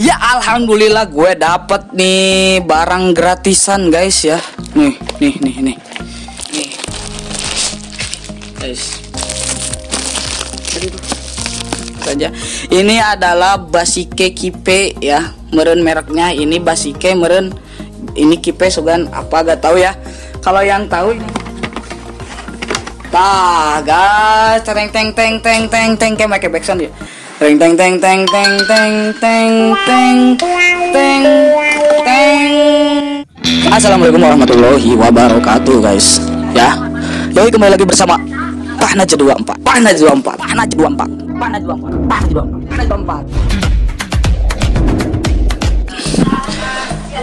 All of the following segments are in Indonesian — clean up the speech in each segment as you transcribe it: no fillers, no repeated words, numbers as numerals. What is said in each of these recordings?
Ya alhamdulillah gue dapet nih barang gratisan guys ya. Nih. Guys. Saja. Ini adalah basike kipe ya. Meren mereknya ini basike meren. Ini kipe sugan apa gak tahu ya. Kalau yang tahu ini. Tah guys, teng kayak make backsound ya. Teng. Assalamualaikum warahmatullahi wabarakatuh guys. Ya. Yoi kembali lagi bersama Pahnaj 24.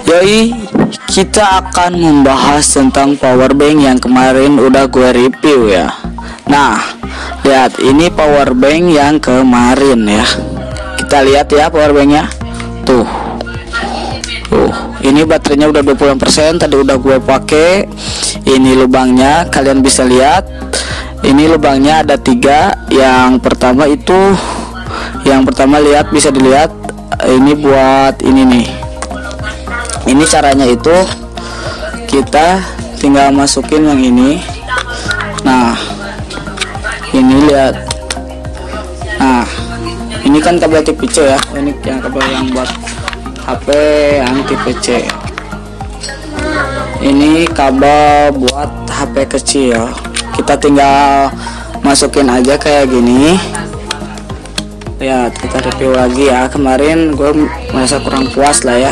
Yoi, kita akan membahas tentang power bank yang kemarin udah gue review ya. Nah, lihat ini power bank yang kemarin ya. Kita lihat ya power banknya. Tuh, ini baterainya udah 20%. Tadi udah gue pakai. Ini lubangnya, kalian bisa lihat. Ini lubangnya ada 3. Yang pertama lihat, bisa dilihat. Ini buat ini nih. Ini caranya itu kita tinggal masukin yang ini. Nah, ini lihat. Nah, ini kan kabel tipe C ya. Ini yang kabel yang buat HP yang tipe C. Ini kabel buat HP kecil. Kita tinggal masukin aja kayak gini. Lihat, kita review lagi ya. Kemarin gue merasa kurang puas lah ya.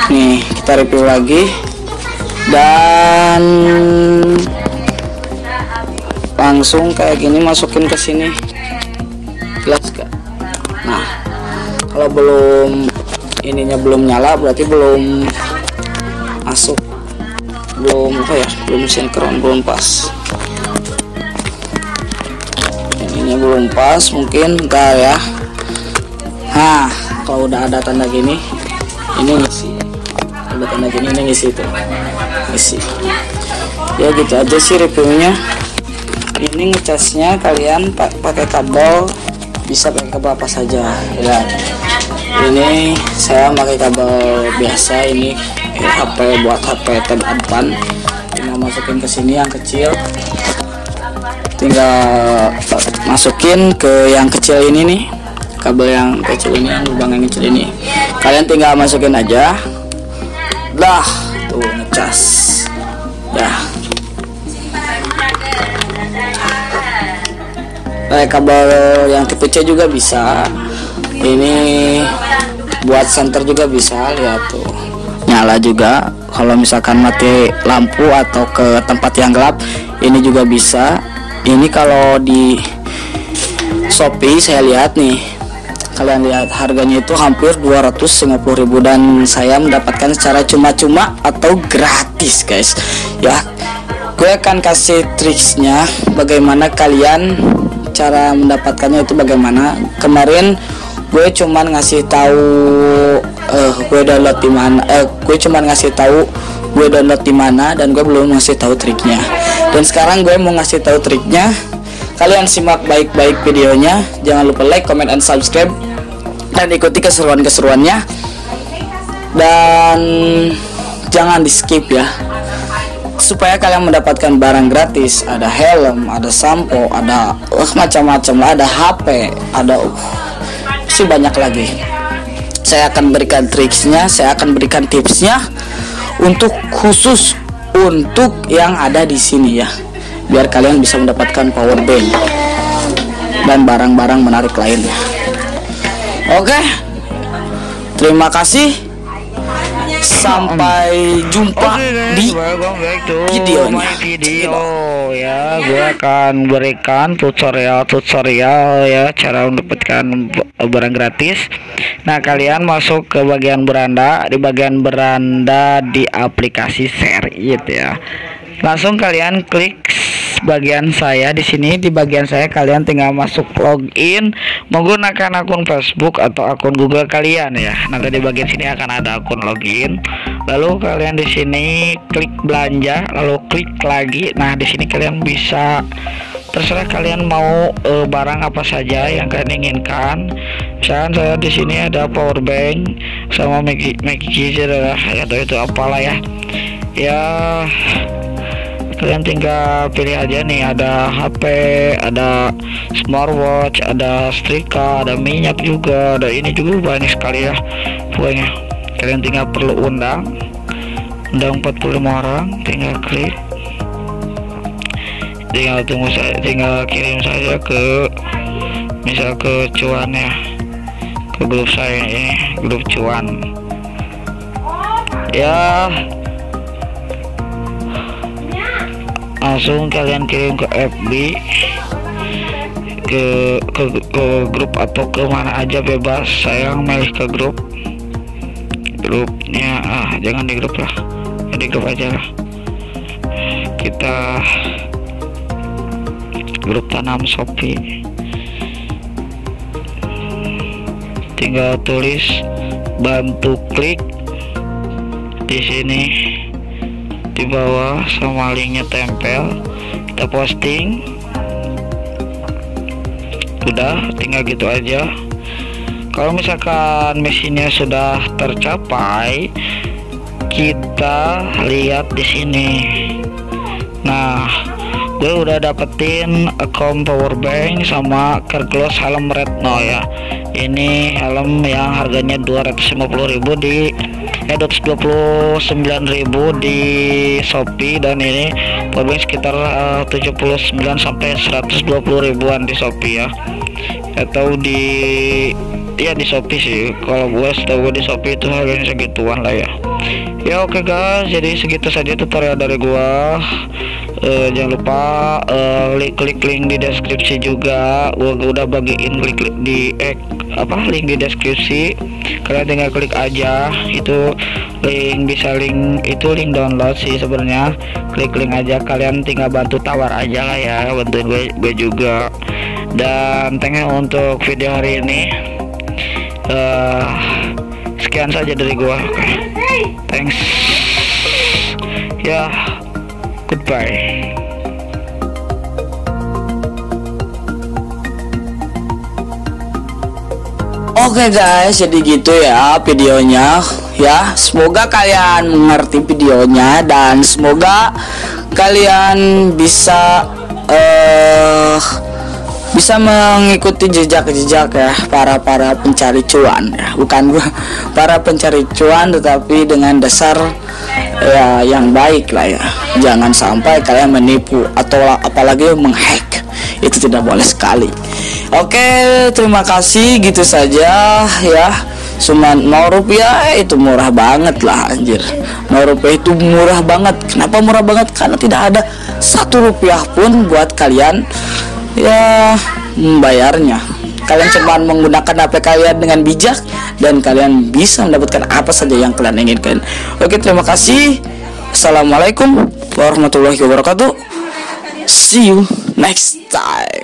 Nih, kita review lagi. Dan langsung kayak gini masukin ke sini. Jelas gak? Nah, kalau ininya belum nyala berarti belum masuk. Belum sinkron, belum pas. Ininya belum pas, mungkin bentar ya. Nah, kalau udah ada tanda gini, ini ngisi. Ada tanda gini, ini ngisi tuh. Ngisi. Ya gitu aja sih reviewnya. Ini ngecasnya kalian pakai kabel, bisa pakai kabel apa saja ya. Ini saya pakai kabel biasa, ini HP buat HP tab depan. Tinggal masukin ke sini yang kecil, tinggal masukin ke yang kecil ini nih, kabel yang kecil ini, yang lubang yang kecil ini kalian tinggal masukin aja. Dah tuh ngecas dah. Kabel yang tipe C juga bisa. Ini buat center juga bisa. Lihat tuh, nyala juga. Kalau misalkan mati lampu atau ke tempat yang gelap, ini juga bisa. Ini kalau di Shopee saya lihat nih, kalian lihat harganya itu hampir 250.000 dan saya mendapatkan secara cuma-cuma atau gratis guys ya. Gue akan kasih triksnya bagaimana kalian cara mendapatkannya itu bagaimana. Kemarin gue cuman ngasih tahu gue download di mana, gue cuman ngasih tahu gue download di mana, dan gue belum ngasih tahu triknya. Dan sekarang gue mau ngasih tahu triknya. Kalian simak baik-baik videonya. Jangan lupa like, comment, and subscribe, dan ikuti keseruan-keseruannya. Dan jangan di skip ya, supaya kalian mendapatkan barang gratis. Ada helm, ada sampo, ada macam-macam lah, ada HP, ada sih banyak lagi. Saya akan berikan triksnya, saya akan berikan tipsnya untuk khusus untuk yang ada di sini ya, biar kalian bisa mendapatkan power bank dan barang-barang menarik lainnya. Oke, terima kasih. Sampai jumpa di videonya. Ya, gue akan berikan tutorial ya cara mendapatkan barang gratis. Nah, kalian masuk ke bagian beranda. Di bagian beranda di aplikasi Share-it ya. Langsung kalian klik bagian saya di sini. Di bagian saya kalian tinggal masuk login menggunakan akun Facebook atau akun Google kalian ya. Nanti di bagian sini akan ada akun login. Lalu kalian di sini klik belanja, lalu klik lagi. Nah, di sini kalian bisa terserah kalian mau barang apa saja yang kalian inginkan. Misalkan saya di sini ada power bank sama Magic atau itu apalah ya. Ya kalian tinggal pilih aja nih, ada HP, ada smartwatch, ada setrika, ada minyak juga, ada ini juga, banyak sekali ya pokoknya. Kalian tinggal perlu undang 45 orang, tinggal klik, tinggal tunggu saya, tinggal kirim saja ke misal ke cuan ya, ke grup saya ini, grup cuan ya. Langsung kalian kirim ke FB, ke grup atau ke mana aja bebas. Saya milih ke grupnya, jangan di grup lah, di grup aja lah. Kita grup tanam Shopee, tinggal tulis bantu klik di sini di bawah sama linknya tempel, kita posting. Udah, tinggal gitu aja. Kalau misalkan misinya sudah tercapai, kita lihat di sini. Nah, gue udah dapetin account power bank sama Kergloss helm Retno ya. Ini helm yang harganya 250.000 di 229.000 di Shopee, dan ini powerbank sekitar 79 sampai 120 ribuan di Shopee ya, atau di Shopee sih. Kalau gue setahu di Shopee itu harganya segituan lah ya. Ya oke guys, jadi segitu saja tutorial dari gua. Jangan lupa klik link di deskripsi juga. Gua udah bagiin link di link di deskripsi. Kalian tinggal klik aja, itu link, bisa link itu link download sih sebenarnya. Klik link aja, kalian tinggal bantu tawar aja lah ya, bantuin gue juga. Dan thank you untuk video hari ini. Sekian saja dari gua. Thanks ya, goodbye. Oke guys, jadi gitu ya videonya ya. Semoga kalian mengerti videonya dan semoga kalian bisa mengikuti jejak-jejak ya para pencari cuan ya. Bukan para pencari cuan, tetapi dengan dasar ya yang baik lah ya. Jangan sampai kalian menipu atau apalagi menghack, itu tidak boleh sekali. Oke, terima kasih, gitu saja ya. Cuma 0 rupiah itu murah banget lah anjir. 0 rupiah itu murah banget. Kenapa murah banget? Karena tidak ada 1 rupiah pun buat kalian ya membayarnya. Kalian cuma menggunakan HP kalian dengan bijak dan kalian bisa mendapatkan apa saja yang kalian inginkan. Oke, terima kasih. Assalamualaikum warahmatullahi wabarakatuh. See you next time.